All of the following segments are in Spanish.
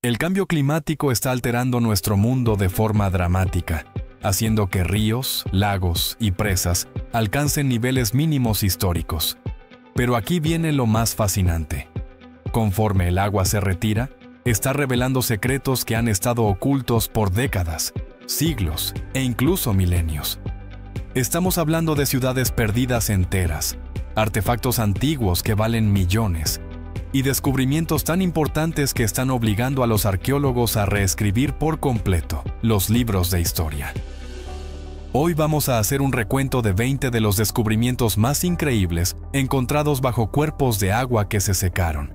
El cambio climático está alterando nuestro mundo de forma dramática, haciendo que ríos, lagos y presas alcancen niveles mínimos históricos. Pero aquí viene lo más fascinante. Conforme el agua se retira, está revelando secretos que han estado ocultos por décadas, siglos e incluso milenios. Estamos hablando de ciudades perdidas enteras, artefactos antiguos que valen millones, y descubrimientos tan importantes que están obligando a los arqueólogos a reescribir por completo los libros de historia. Hoy vamos a hacer un recuento de 20 de los descubrimientos más increíbles encontrados bajo cuerpos de agua que se secaron.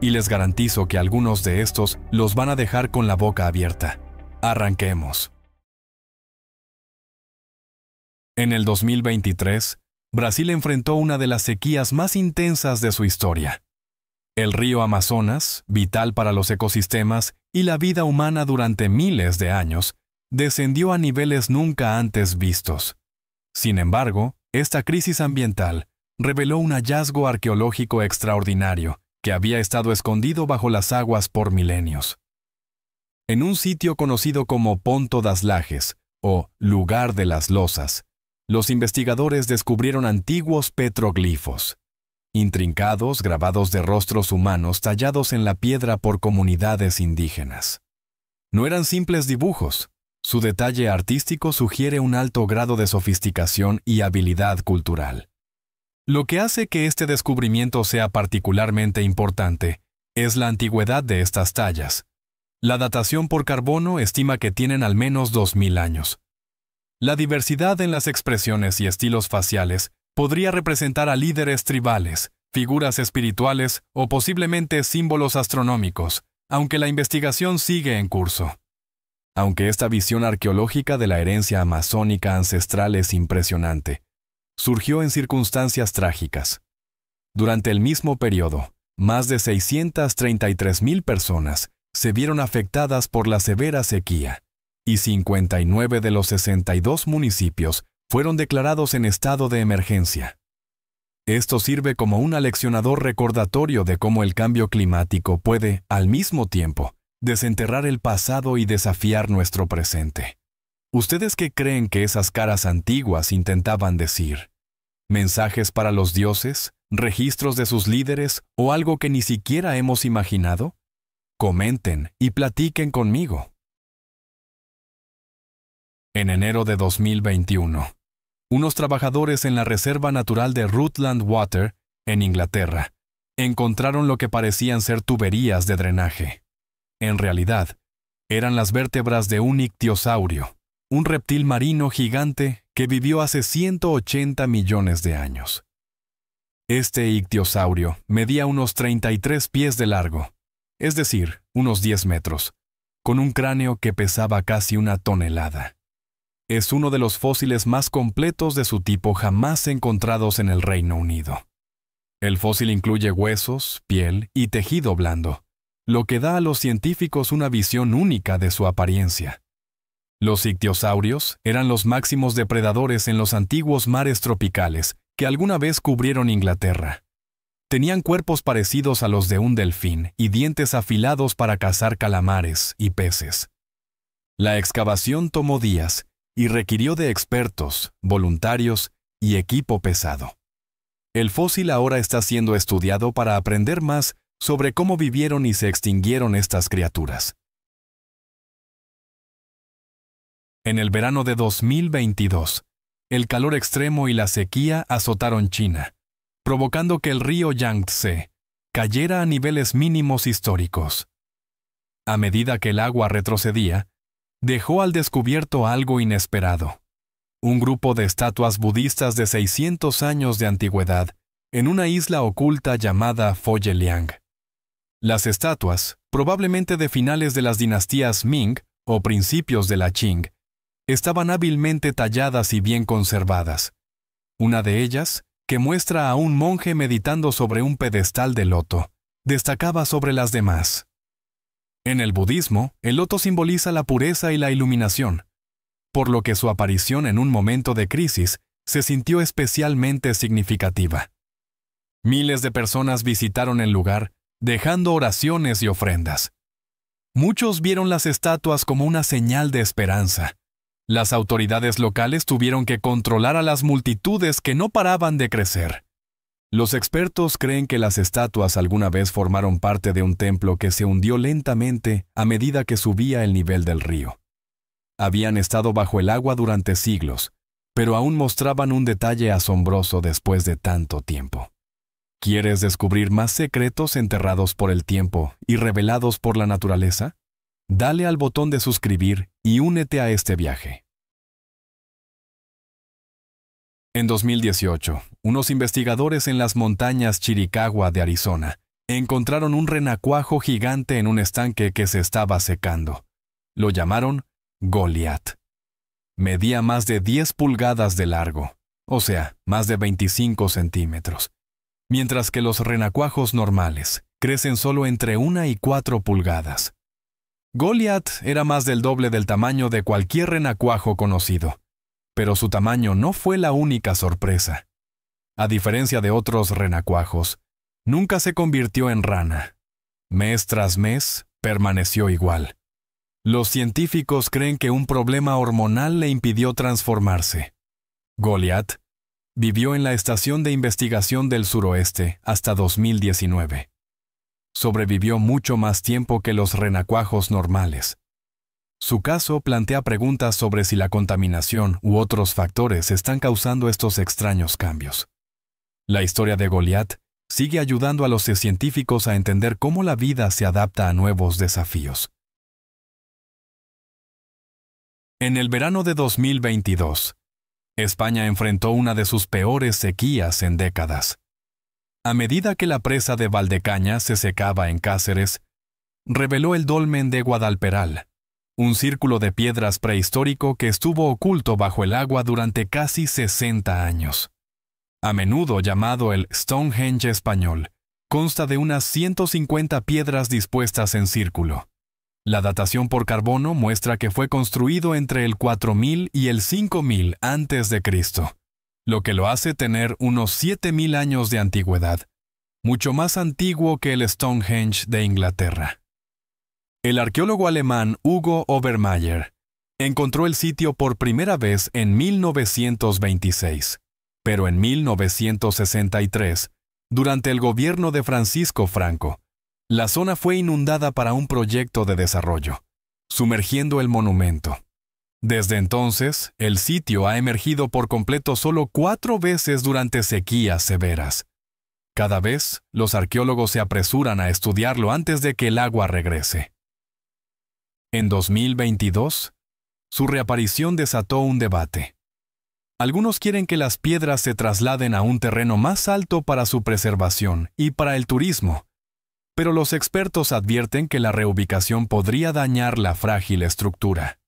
Y les garantizo que algunos de estos los van a dejar con la boca abierta. Arranquemos. En el 2023, Brasil enfrentó una de las sequías más intensas de su historia. El río Amazonas, vital para los ecosistemas y la vida humana durante miles de años, descendió a niveles nunca antes vistos. Sin embargo, esta crisis ambiental reveló un hallazgo arqueológico extraordinario que había estado escondido bajo las aguas por milenios. En un sitio conocido como Ponto das Lajes, o Lugar de las Losas, los investigadores descubrieron antiguos petroglifos, intrincados grabados de rostros humanos tallados en la piedra por comunidades indígenas. No eran simples dibujos. Su detalle artístico sugiere un alto grado de sofisticación y habilidad cultural. Lo que hace que este descubrimiento sea particularmente importante es la antigüedad de estas tallas. La datación por carbono estima que tienen al menos 2000 años. La diversidad en las expresiones y estilos faciales podría representar a líderes tribales, figuras espirituales o posiblemente símbolos astronómicos, aunque la investigación sigue en curso. Aunque esta visión arqueológica de la herencia amazónica ancestral es impresionante, surgió en circunstancias trágicas. Durante el mismo periodo, más de 633,000 personas se vieron afectadas por la severa sequía, y 59 de los 62 municipios fueron declarados en estado de emergencia. Esto sirve como un aleccionador recordatorio de cómo el cambio climático puede, al mismo tiempo, desenterrar el pasado y desafiar nuestro presente. ¿Ustedes qué creen que esas caras antiguas intentaban decir? ¿Mensajes para los dioses? ¿Registros de sus líderes? ¿O algo que ni siquiera hemos imaginado? Comenten y platiquen conmigo. En enero de 2021, unos trabajadores en la Reserva Natural de Rutland Water, en Inglaterra, encontraron lo que parecían ser tuberías de drenaje. En realidad, eran las vértebras de un ictiosaurio, un reptil marino gigante que vivió hace 180 millones de años. Este ictiosaurio medía unos 33 pies de largo, es decir, unos 10 metros, con un cráneo que pesaba casi 1 tonelada. Es uno de los fósiles más completos de su tipo jamás encontrados en el Reino Unido. El fósil incluye huesos, piel y tejido blando, lo que da a los científicos una visión única de su apariencia. Los ictiosaurios eran los máximos depredadores en los antiguos mares tropicales que alguna vez cubrieron Inglaterra. Tenían cuerpos parecidos a los de un delfín y dientes afilados para cazar calamares y peces. La excavación tomó días y requirió de expertos, voluntarios y equipo pesado. El fósil ahora está siendo estudiado para aprender más sobre cómo vivieron y se extinguieron estas criaturas. En el verano de 2022, el calor extremo y la sequía azotaron China, provocando que el río Yangtze cayera a niveles mínimos históricos. A medida que el agua retrocedía, dejó al descubierto algo inesperado: un grupo de estatuas budistas de 600 años de antigüedad en una isla oculta llamada Foyeliang. Las estatuas, probablemente de finales de las dinastías Ming o principios de la Qing, estaban hábilmente talladas y bien conservadas. Una de ellas, que muestra a un monje meditando sobre un pedestal de loto, destacaba sobre las demás. En el budismo, el loto simboliza la pureza y la iluminación, por lo que su aparición en un momento de crisis se sintió especialmente significativa. Miles de personas visitaron el lugar, dejando oraciones y ofrendas. Muchos vieron las estatuas como una señal de esperanza. Las autoridades locales tuvieron que controlar a las multitudes que no paraban de crecer. Los expertos creen que las estatuas alguna vez formaron parte de un templo que se hundió lentamente a medida que subía el nivel del río. Habían estado bajo el agua durante siglos, pero aún mostraban un detalle asombroso después de tanto tiempo. ¿Quieres descubrir más secretos enterrados por el tiempo y revelados por la naturaleza? Dale al botón de suscribir y únete a este viaje. En 2018, unos investigadores en las montañas Chiricahua de Arizona encontraron un renacuajo gigante en un estanque que se estaba secando. Lo llamaron Goliat. Medía más de 10 pulgadas de largo, o sea, más de 25 centímetros, mientras que los renacuajos normales crecen solo entre 1 y 4 pulgadas. Goliat era más del doble del tamaño de cualquier renacuajo conocido. Pero su tamaño no fue la única sorpresa. A diferencia de otros renacuajos, nunca se convirtió en rana. Mes tras mes, permaneció igual. Los científicos creen que un problema hormonal le impidió transformarse. Goliat vivió en la Estación de Investigación del Suroeste hasta 2019. Sobrevivió mucho más tiempo que los renacuajos normales. Su caso plantea preguntas sobre si la contaminación u otros factores están causando estos extraños cambios. La historia de Goliat sigue ayudando a los científicos a entender cómo la vida se adapta a nuevos desafíos. En el verano de 2022, España enfrentó una de sus peores sequías en décadas. A medida que la presa de Valdecañas se secaba en Cáceres, reveló el dolmen de Guadalperal, un círculo de piedras prehistórico que estuvo oculto bajo el agua durante casi 60 años. A menudo llamado el Stonehenge español, consta de unas 150 piedras dispuestas en círculo. La datación por carbono muestra que fue construido entre el 4000 y el 5000 a.C., lo que lo hace tener unos 7000 años de antigüedad, mucho más antiguo que el Stonehenge de Inglaterra. El arqueólogo alemán Hugo Obermayr encontró el sitio por primera vez en 1926, pero en 1963, durante el gobierno de Francisco Franco, la zona fue inundada para un proyecto de desarrollo, sumergiendo el monumento. Desde entonces, el sitio ha emergido por completo solo 4 veces durante sequías severas. Cada vez, los arqueólogos se apresuran a estudiarlo antes de que el agua regrese. En 2022, su reaparición desató un debate. Algunos quieren que las piedras se trasladen a un terreno más alto para su preservación y para el turismo, pero los expertos advierten que la reubicación podría dañar la frágil estructura.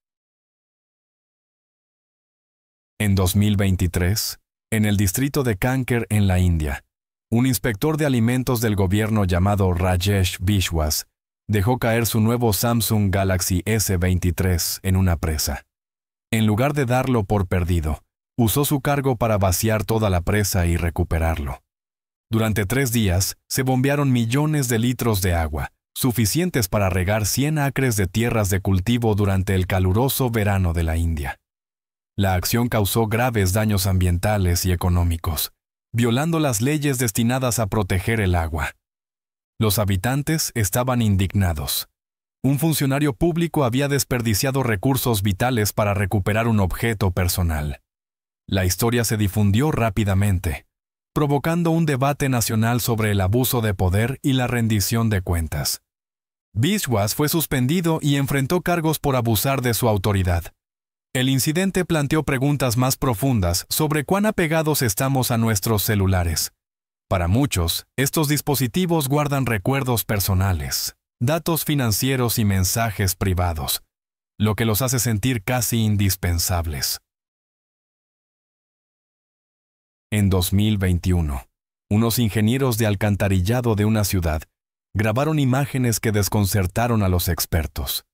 En 2023, en el distrito de Kanker en la India, un inspector de alimentos del gobierno llamado Rajesh Vishwas dejó caer su nuevo Samsung Galaxy S23 en una presa. En lugar de darlo por perdido, usó su cargo para vaciar toda la presa y recuperarlo. Durante 3 días, se bombearon millones de litros de agua, suficientes para regar 100 acres de tierras de cultivo durante el caluroso verano de la India. La acción causó graves daños ambientales y económicos, violando las leyes destinadas a proteger el agua. Los habitantes estaban indignados. Un funcionario público había desperdiciado recursos vitales para recuperar un objeto personal. La historia se difundió rápidamente, provocando un debate nacional sobre el abuso de poder y la rendición de cuentas. Vishwas fue suspendido y enfrentó cargos por abusar de su autoridad. El incidente planteó preguntas más profundas sobre cuán apegados estamos a nuestros celulares. Para muchos, estos dispositivos guardan recuerdos personales, datos financieros y mensajes privados, lo que los hace sentir casi indispensables. En 2021, unos ingenieros de alcantarillado de una ciudad grabaron imágenes que desconcertaron a los expertos.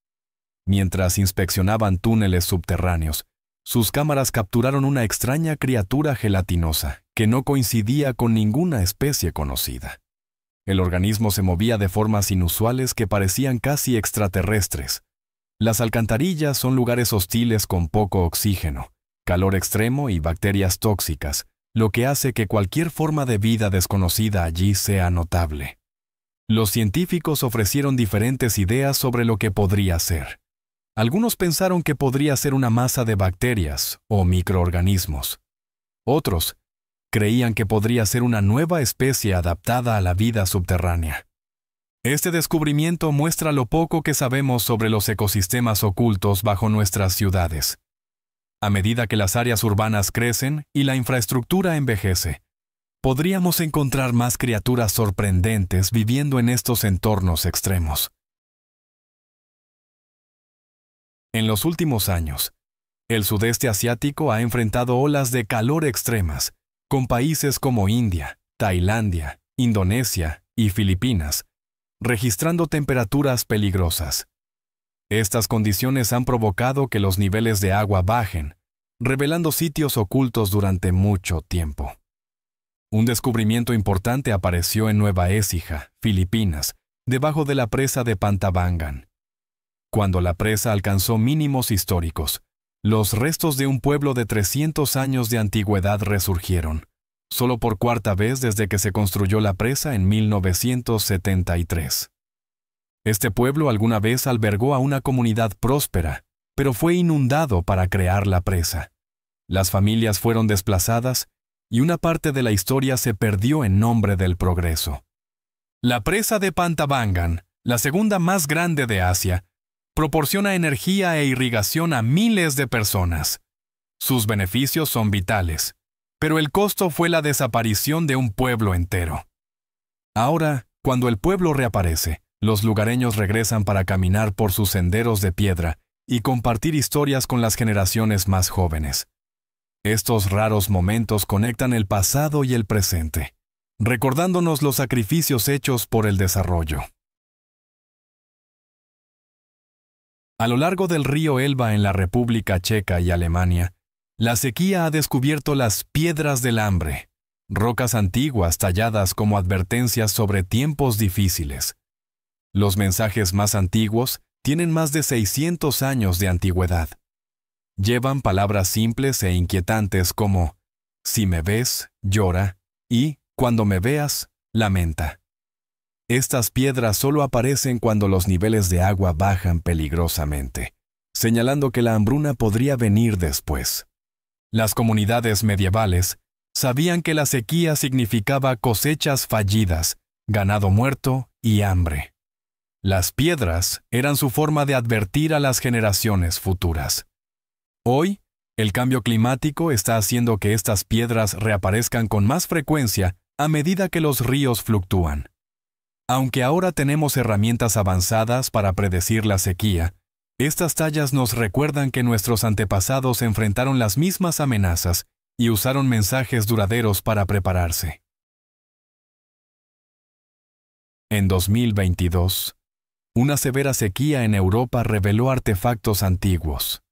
Mientras inspeccionaban túneles subterráneos, sus cámaras capturaron una extraña criatura gelatinosa que no coincidía con ninguna especie conocida. El organismo se movía de formas inusuales que parecían casi extraterrestres. Las alcantarillas son lugares hostiles con poco oxígeno, calor extremo y bacterias tóxicas, lo que hace que cualquier forma de vida desconocida allí sea notable. Los científicos ofrecieron diferentes ideas sobre lo que podría ser. Algunos pensaron que podría ser una masa de bacterias o microorganismos. Otros creían que podría ser una nueva especie adaptada a la vida subterránea. Este descubrimiento muestra lo poco que sabemos sobre los ecosistemas ocultos bajo nuestras ciudades. A medida que las áreas urbanas crecen y la infraestructura envejece, podríamos encontrar más criaturas sorprendentes viviendo en estos entornos extremos. En los últimos años, el sudeste asiático ha enfrentado olas de calor extremas, con países como India, Tailandia, Indonesia y Filipinas, registrando temperaturas peligrosas. Estas condiciones han provocado que los niveles de agua bajen, revelando sitios ocultos durante mucho tiempo. Un descubrimiento importante apareció en Nueva Écija, Filipinas, debajo de la presa de Pantabangan. Cuando la presa alcanzó mínimos históricos, los restos de un pueblo de 300 años de antigüedad resurgieron, solo por cuarta vez desde que se construyó la presa en 1973. Este pueblo alguna vez albergó a una comunidad próspera, pero fue inundado para crear la presa. Las familias fueron desplazadas y una parte de la historia se perdió en nombre del progreso. La presa de Pantabangan, la segunda más grande de Asia, proporciona energía e irrigación a miles de personas. Sus beneficios son vitales, pero el costo fue la desaparición de un pueblo entero. Ahora, cuando el pueblo reaparece, los lugareños regresan para caminar por sus senderos de piedra y compartir historias con las generaciones más jóvenes. Estos raros momentos conectan el pasado y el presente, recordándonos los sacrificios hechos por el desarrollo. A lo largo del río Elba en la República Checa y Alemania, la sequía ha descubierto las piedras del hambre, rocas antiguas talladas como advertencias sobre tiempos difíciles. Los mensajes más antiguos tienen más de 600 años de antigüedad. Llevan palabras simples e inquietantes como «Si me ves, llora» y «Cuando me veas, lamenta». Estas piedras solo aparecen cuando los niveles de agua bajan peligrosamente, señalando que la hambruna podría venir después. Las comunidades medievales sabían que la sequía significaba cosechas fallidas, ganado muerto y hambre. Las piedras eran su forma de advertir a las generaciones futuras. Hoy, el cambio climático está haciendo que estas piedras reaparezcan con más frecuencia a medida que los ríos fluctúan. Aunque ahora tenemos herramientas avanzadas para predecir la sequía, estas tallas nos recuerdan que nuestros antepasados enfrentaron las mismas amenazas y usaron mensajes duraderos para prepararse. En 2022, una severa sequía en Europa reveló artefactos antiguos.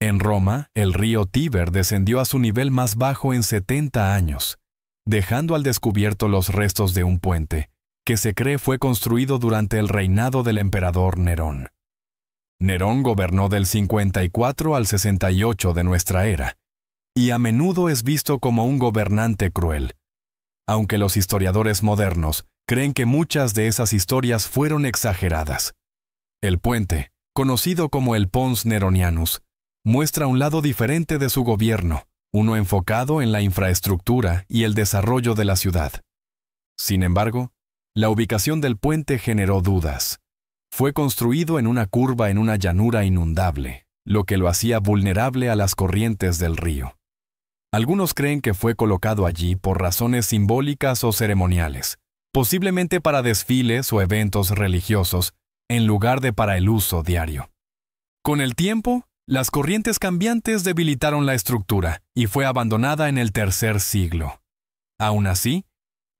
En Roma, el río Tíber descendió a su nivel más bajo en 70 años, dejando al descubierto los restos de un puente, que se cree fue construido durante el reinado del emperador Nerón. Nerón gobernó del 54 al 68 de nuestra era, y a menudo es visto como un gobernante cruel, aunque los historiadores modernos creen que muchas de esas historias fueron exageradas. El puente, conocido como el Pons Neronianus, muestra un lado diferente de su gobierno, uno enfocado en la infraestructura y el desarrollo de la ciudad. Sin embargo, la ubicación del puente generó dudas. Fue construido en una curva en una llanura inundable, lo que lo hacía vulnerable a las corrientes del río. Algunos creen que fue colocado allí por razones simbólicas o ceremoniales, posiblemente para desfiles o eventos religiosos, en lugar de para el uso diario. Con el tiempo, las corrientes cambiantes debilitaron la estructura y fue abandonada en el tercer siglo. Aún así,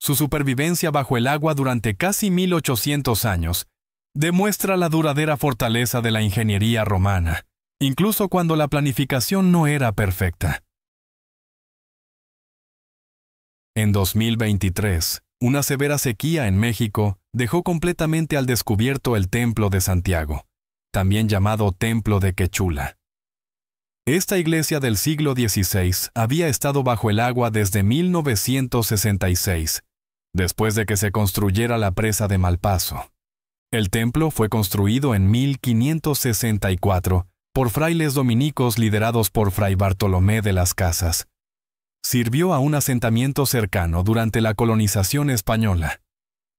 su supervivencia bajo el agua durante casi 1800 años demuestra la duradera fortaleza de la ingeniería romana, incluso cuando la planificación no era perfecta. En 2023, Una severa sequía en México dejó completamente al descubierto el Templo de Santiago, también llamado Templo de Quechula. Esta iglesia del siglo XVI había estado bajo el agua desde 1966, después de que se construyera la presa de Malpaso. El templo fue construido en 1564 por frailes dominicos liderados por Fray Bartolomé de las Casas. Sirvió a un asentamiento cercano durante la colonización española.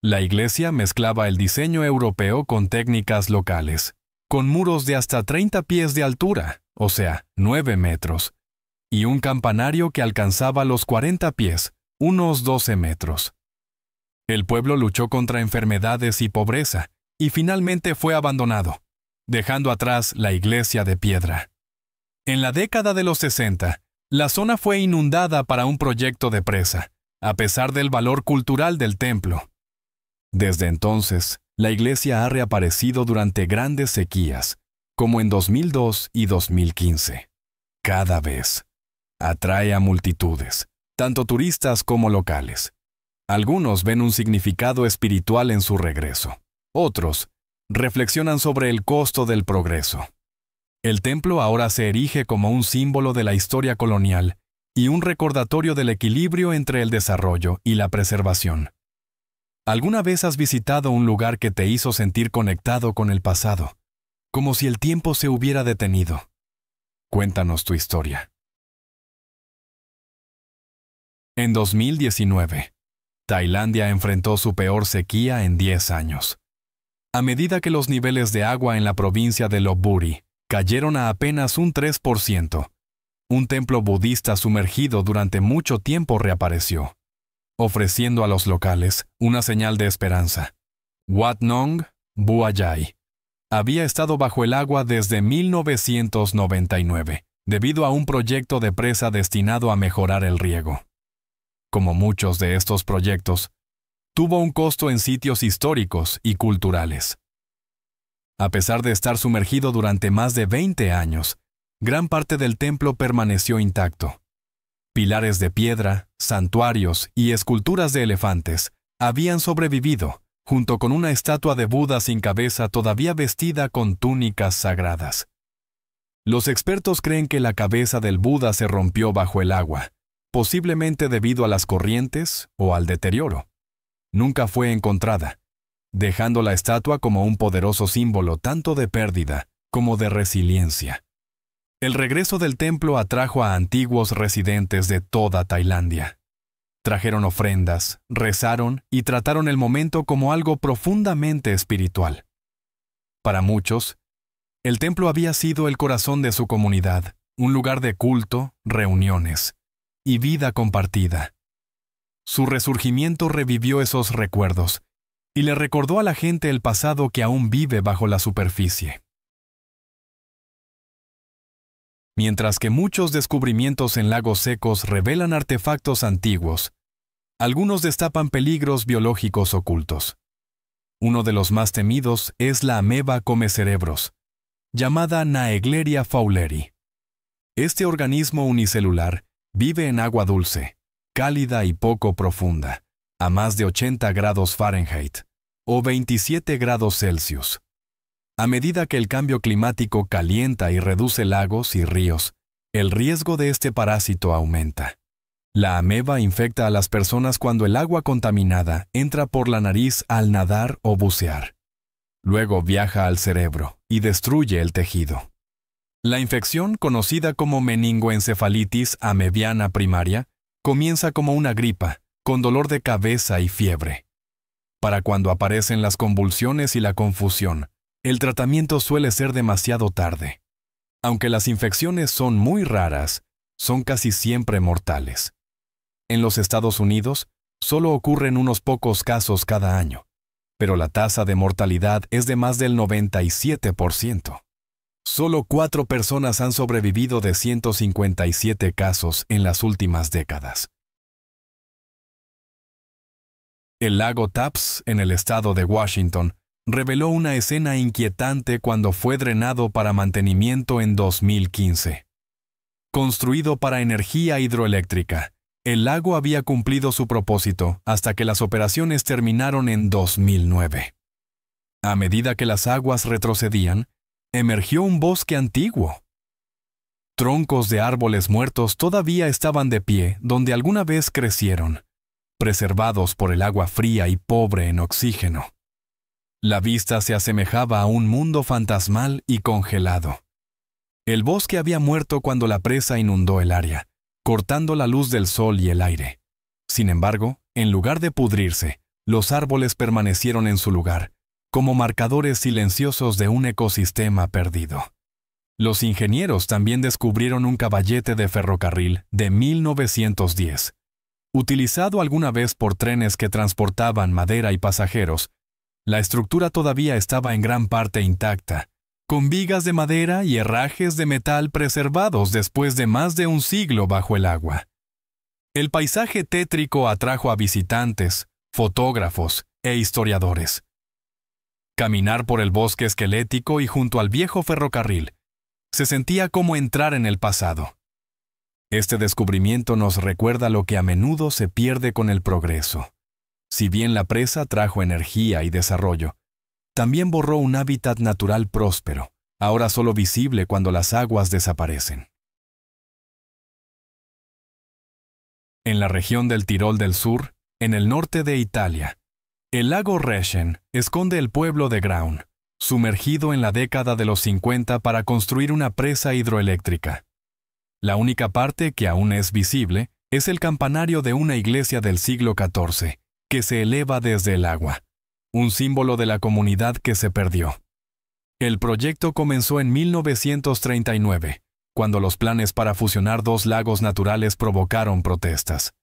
La iglesia mezclaba el diseño europeo con técnicas locales, con muros de hasta 30 pies de altura, o sea, 9 metros, y un campanario que alcanzaba los 40 pies, unos 12 metros. El pueblo luchó contra enfermedades y pobreza, y finalmente fue abandonado, dejando atrás la iglesia de piedra. En la década de los 60, la zona fue inundada para un proyecto de presa, a pesar del valor cultural del templo. Desde entonces, la iglesia ha reaparecido durante grandes sequías, como en 2002 y 2015. Cada vez. Atrae a multitudes, tanto turistas como locales. Algunos ven un significado espiritual en su regreso. Otros reflexionan sobre el costo del progreso. El templo ahora se erige como un símbolo de la historia colonial y un recordatorio del equilibrio entre el desarrollo y la preservación. ¿Alguna vez has visitado un lugar que te hizo sentir conectado con el pasado, como si el tiempo se hubiera detenido? Cuéntanos tu historia. En 2019, Tailandia enfrentó su peor sequía en 10 años. A medida que los niveles de agua en la provincia de Lopburi cayeron a apenas un 3%, un templo budista sumergido durante mucho tiempo reapareció, ofreciendo a los locales una señal de esperanza. Wat Nong Buayai había estado bajo el agua desde 1999, debido a un proyecto de presa destinado a mejorar el riego. Como muchos de estos proyectos, tuvo un costo en sitios históricos y culturales. A pesar de estar sumergido durante más de 20 años, gran parte del templo permaneció intacto. Pilares de piedra, santuarios y esculturas de elefantes habían sobrevivido, junto con una estatua de Buda sin cabeza todavía vestida con túnicas sagradas. Los expertos creen que la cabeza del Buda se rompió bajo el agua, posiblemente debido a las corrientes o al deterioro. Nunca fue encontrada, dejando la estatua como un poderoso símbolo tanto de pérdida como de resiliencia. El regreso del templo atrajo a antiguos residentes de toda Tailandia. Trajeron ofrendas, rezaron y trataron el momento como algo profundamente espiritual. Para muchos, el templo había sido el corazón de su comunidad, un lugar de culto, reuniones y vida compartida. Su resurgimiento revivió esos recuerdos y le recordó a la gente el pasado que aún vive bajo la superficie. Mientras que muchos descubrimientos en lagos secos revelan artefactos antiguos, algunos destapan peligros biológicos ocultos. Uno de los más temidos es la ameba comecerebros, llamada Naegleria fowleri. Este organismo unicelular vive en agua dulce, cálida y poco profunda, a más de 80 grados Fahrenheit, o 27 grados Celsius. A medida que el cambio climático calienta y reduce lagos y ríos, el riesgo de este parásito aumenta. La ameba infecta a las personas cuando el agua contaminada entra por la nariz al nadar o bucear. Luego viaja al cerebro y destruye el tejido. La infección, conocida como meningoencefalitis amebiana primaria, comienza como una gripa, con dolor de cabeza y fiebre. Para cuando aparecen las convulsiones y la confusión, el tratamiento suele ser demasiado tarde. Aunque las infecciones son muy raras, son casi siempre mortales. En los Estados Unidos, solo ocurren unos pocos casos cada año, pero la tasa de mortalidad es de más del 97%. Solo 4 personas han sobrevivido de 157 casos en las últimas décadas. El lago Taps, en el estado de Washington, reveló una escena inquietante cuando fue drenado para mantenimiento en 2015. Construido para energía hidroeléctrica, El lago había cumplido su propósito hasta que las operaciones terminaron en 2009. A medida que las aguas retrocedían, emergió un bosque antiguo. Troncos de árboles muertos todavía estaban de pie donde alguna vez crecieron, preservados por el agua fría y pobre en oxígeno. La vista se asemejaba a un mundo fantasmal y congelado. El bosque había muerto cuando la presa inundó el área, cortando la luz del sol y el aire. Sin embargo, en lugar de pudrirse, los árboles permanecieron en su lugar, como marcadores silenciosos de un ecosistema perdido. Los ingenieros también descubrieron un caballete de ferrocarril de 1910. Utilizado alguna vez por trenes que transportaban madera y pasajeros, la estructura todavía estaba en gran parte intacta, con vigas de madera y herrajes de metal preservados después de más de un siglo bajo el agua. El paisaje tétrico atrajo a visitantes, fotógrafos e historiadores. Caminar por el bosque esquelético y junto al viejo ferrocarril se sentía como entrar en el pasado. Este descubrimiento nos recuerda lo que a menudo se pierde con el progreso. Si bien la presa trajo energía y desarrollo, también borró un hábitat natural próspero, ahora solo visible cuando las aguas desaparecen. En la región del Tirol del Sur, en el norte de Italia, el lago Reschen esconde el pueblo de Graun, sumergido en la década de los 50 para construir una presa hidroeléctrica. La única parte que aún es visible es el campanario de una iglesia del siglo XIV, que se eleva desde el agua, un símbolo de la comunidad que se perdió. El proyecto comenzó en 1939, cuando los planes para fusionar dos lagos naturales provocaron protestas.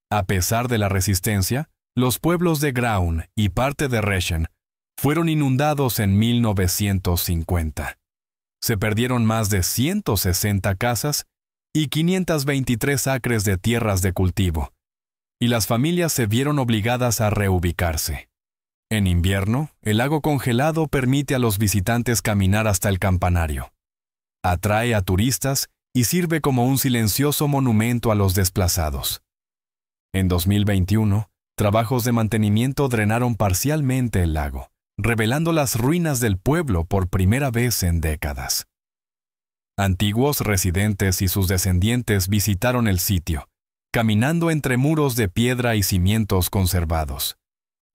A pesar de la resistencia, los pueblos de Graun y parte de Reschen fueron inundados en 1950. Se perdieron más de 160 casas y 523 acres de tierras de cultivo, y las familias se vieron obligadas a reubicarse. En invierno, el lago congelado permite a los visitantes caminar hasta el campanario. Atrae a turistas y sirve como un silencioso monumento a los desplazados. En 2021, trabajos de mantenimiento drenaron parcialmente el lago, revelando las ruinas del pueblo por primera vez en décadas. Antiguos residentes y sus descendientes visitaron el sitio, caminando entre muros de piedra y cimientos conservados.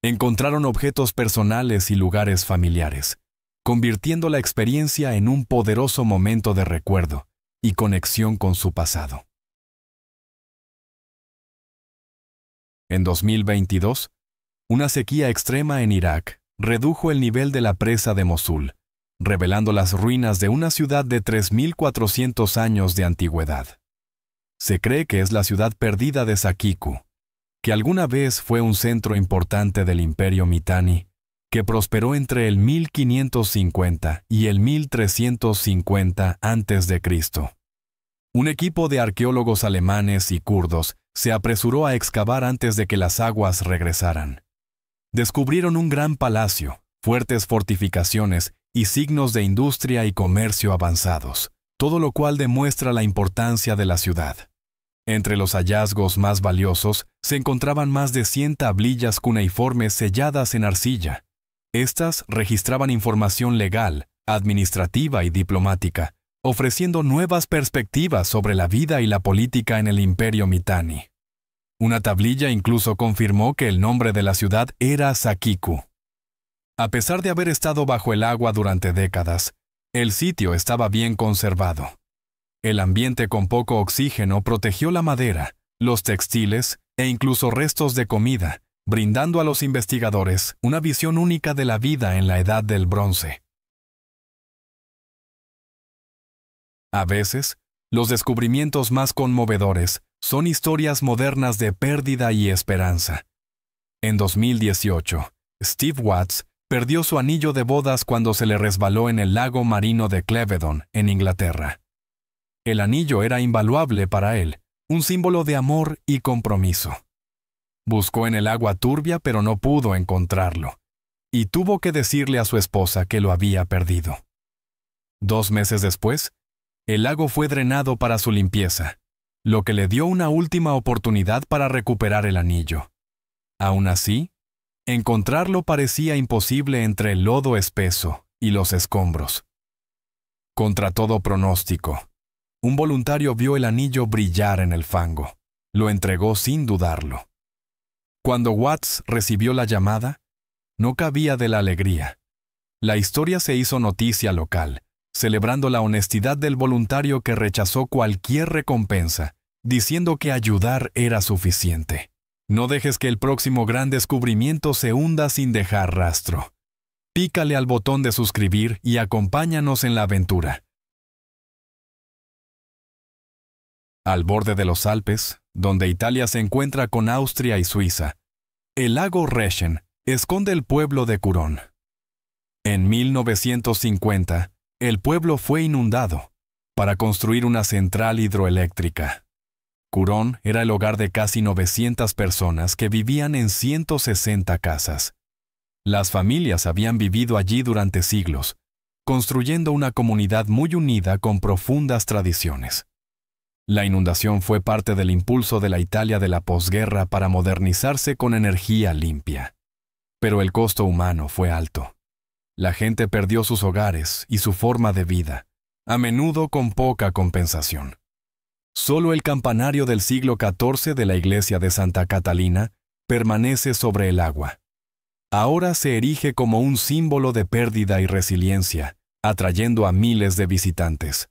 Encontraron objetos personales y lugares familiares, convirtiendo la experiencia en un poderoso momento de recuerdo y conexión con su pasado. En 2022, una sequía extrema en Irak redujo el nivel de la presa de Mosul, revelando las ruinas de una ciudad de 3.400 años de antigüedad. Se cree que es la ciudad perdida de Saqiku, que alguna vez fue un centro importante del Imperio Mitanni, que prosperó entre el 1550 y el 1350 a.C. Un equipo de arqueólogos alemanes y kurdos se apresuró a excavar antes de que las aguas regresaran. Descubrieron un gran palacio, fuertes fortificaciones y signos de industria y comercio avanzados, todo lo cual demuestra la importancia de la ciudad. Entre los hallazgos más valiosos se encontraban más de 100 tablillas cuneiformes selladas en arcilla. Estas registraban información legal, administrativa y diplomática, ofreciendo nuevas perspectivas sobre la vida y la política en el Imperio Mitanni. Una tablilla incluso confirmó que el nombre de la ciudad era Saqiku. A pesar de haber estado bajo el agua durante décadas, el sitio estaba bien conservado. El ambiente con poco oxígeno protegió la madera, los textiles e incluso restos de comida, brindando a los investigadores una visión única de la vida en la Edad del Bronce. A veces, los descubrimientos más conmovedores son historias modernas de pérdida y esperanza. En 2018, Steve Watts perdió su anillo de bodas cuando se le resbaló en el lago marino de Clevedon, en Inglaterra. El anillo era invaluable para él, un símbolo de amor y compromiso. Buscó en el agua turbia pero no pudo encontrarlo, y tuvo que decirle a su esposa que lo había perdido. 2 meses después, el lago fue drenado para su limpieza, lo que le dio una última oportunidad para recuperar el anillo. Aún así, encontrarlo parecía imposible entre el lodo espeso y los escombros. Contra todo pronóstico, un voluntario vio el anillo brillar en el fango. Lo entregó sin dudarlo. Cuando Watts recibió la llamada, no cabía de la alegría. La historia se hizo noticia local, celebrando la honestidad del voluntario que rechazó cualquier recompensa, diciendo que ayudar era suficiente. No dejes que el próximo gran descubrimiento se hunda sin dejar rastro. Pícale al botón de suscribir y acompáñanos en la aventura. Al borde de los Alpes, donde Italia se encuentra con Austria y Suiza, el lago Reschen esconde el pueblo de Curón. En 1950, el pueblo fue inundado para construir una central hidroeléctrica. Curón era el hogar de casi 900 personas que vivían en 160 casas. Las familias habían vivido allí durante siglos, construyendo una comunidad muy unida con profundas tradiciones. La inundación fue parte del impulso de la Italia de la posguerra para modernizarse con energía limpia. Pero el costo humano fue alto. La gente perdió sus hogares y su forma de vida, a menudo con poca compensación. Solo el campanario del siglo XIV de la iglesia de Santa Catalina permanece sobre el agua. Ahora se erige como un símbolo de pérdida y resiliencia, atrayendo a miles de visitantes.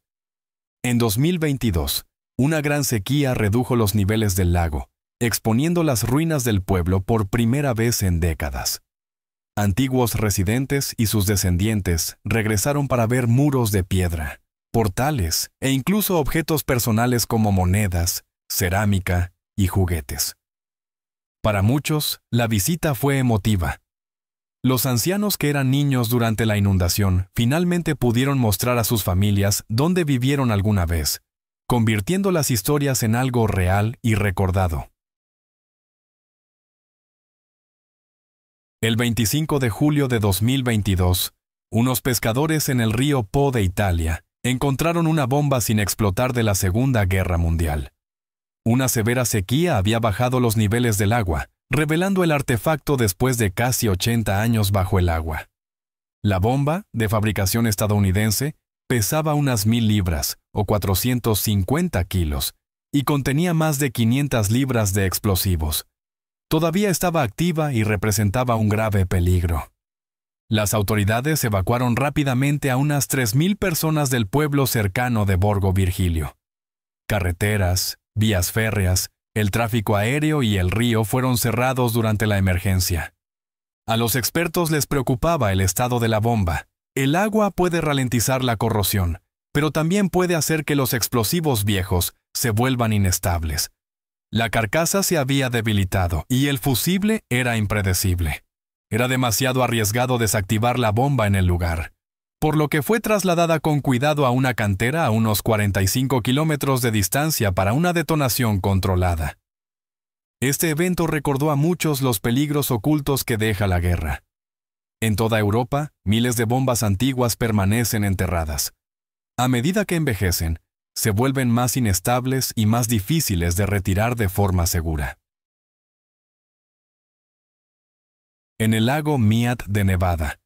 En 2022, una gran sequía redujo los niveles del lago, exponiendo las ruinas del pueblo por primera vez en décadas. Antiguos residentes y sus descendientes regresaron para ver muros de piedra, portales e incluso objetos personales como monedas, cerámica y juguetes. Para muchos, la visita fue emotiva. Los ancianos que eran niños durante la inundación finalmente pudieron mostrar a sus familias dónde vivieron alguna vez, convirtiendo las historias en algo real y recordado. El 25 de julio de 2022, unos pescadores en el río Po de Italia encontraron una bomba sin explotar de la Segunda Guerra Mundial. Una severa sequía había bajado los niveles del agua, revelando el artefacto después de casi 80 años bajo el agua. La bomba, de fabricación estadounidense, pesaba unas 1000 libras, o 450 kilos, y contenía más de 500 libras de explosivos. Todavía estaba activa y representaba un grave peligro. Las autoridades evacuaron rápidamente a unas 3000 personas del pueblo cercano de Borgo Virgilio. Carreteras, vías férreas, el tráfico aéreo y el río fueron cerrados durante la emergencia. A los expertos les preocupaba el estado de la bomba. El agua puede ralentizar la corrosión, pero también puede hacer que los explosivos viejos se vuelvan inestables. La carcasa se había debilitado y el fusible era impredecible. Era demasiado arriesgado desactivar la bomba en el lugar, por lo que fue trasladada con cuidado a una cantera a unos 45 kilómetros de distancia para una detonación controlada. Este evento recordó a muchos los peligros ocultos que deja la guerra. En toda Europa, miles de bombas antiguas permanecen enterradas. A medida que envejecen, se vuelven más inestables y más difíciles de retirar de forma segura. En el lago Mead de Nevada,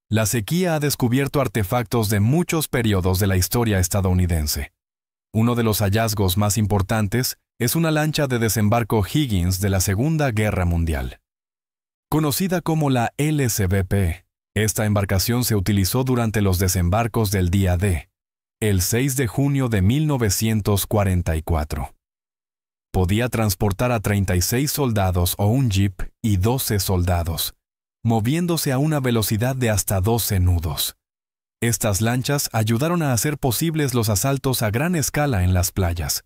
la sequía ha descubierto artefactos de muchos periodos de la historia estadounidense. Uno de los hallazgos más importantes es una lancha de desembarco Higgins de la Segunda Guerra Mundial. Conocida como la LCBP, esta embarcación se utilizó durante los desembarcos del día D, el 6 de junio de 1944. Podía transportar a 36 soldados o un jeep y 12 soldados, moviéndose a una velocidad de hasta 12 nudos. Estas lanchas ayudaron a hacer posibles los asaltos a gran escala en las playas.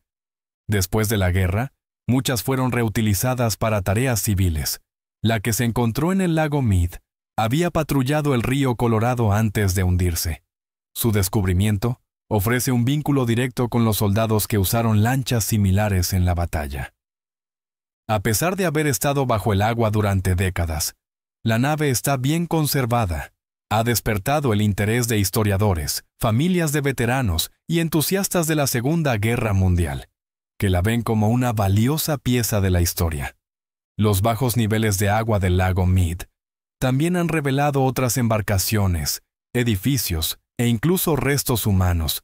Después de la guerra, muchas fueron reutilizadas para tareas civiles. La que se encontró en el lago Mead había patrullado el río Colorado antes de hundirse. Su descubrimiento ofrece un vínculo directo con los soldados que usaron lanchas similares en la batalla. A pesar de haber estado bajo el agua durante décadas, la nave está bien conservada. Ha despertado el interés de historiadores, familias de veteranos y entusiastas de la Segunda Guerra Mundial. que la ven como una valiosa pieza de la historia. Los bajos niveles de agua del lago Mead también han revelado otras embarcaciones, edificios e incluso restos humanos,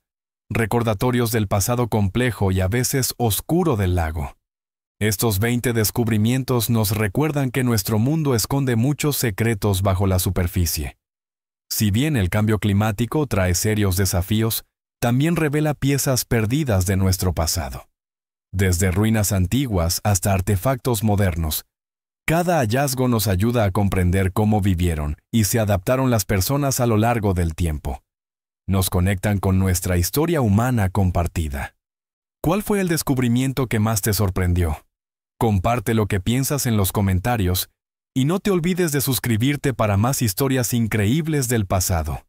recordatorios del pasado complejo y a veces oscuro del lago. Estos 20 descubrimientos nos recuerdan que nuestro mundo esconde muchos secretos bajo la superficie. Si bien el cambio climático trae serios desafíos, también revela piezas perdidas de nuestro pasado. Desde ruinas antiguas hasta artefactos modernos, cada hallazgo nos ayuda a comprender cómo vivieron y se adaptaron las personas a lo largo del tiempo. Nos conectan con nuestra historia humana compartida. ¿Cuál fue el descubrimiento que más te sorprendió? Comparte lo que piensas en los comentarios y no te olvides de suscribirte para más historias increíbles del pasado.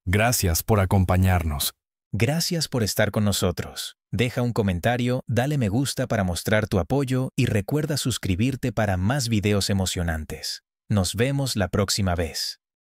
Gracias por acompañarnos. Gracias por estar con nosotros. Deja un comentario, dale me gusta para mostrar tu apoyo y recuerda suscribirte para más videos emocionantes. Nos vemos la próxima vez.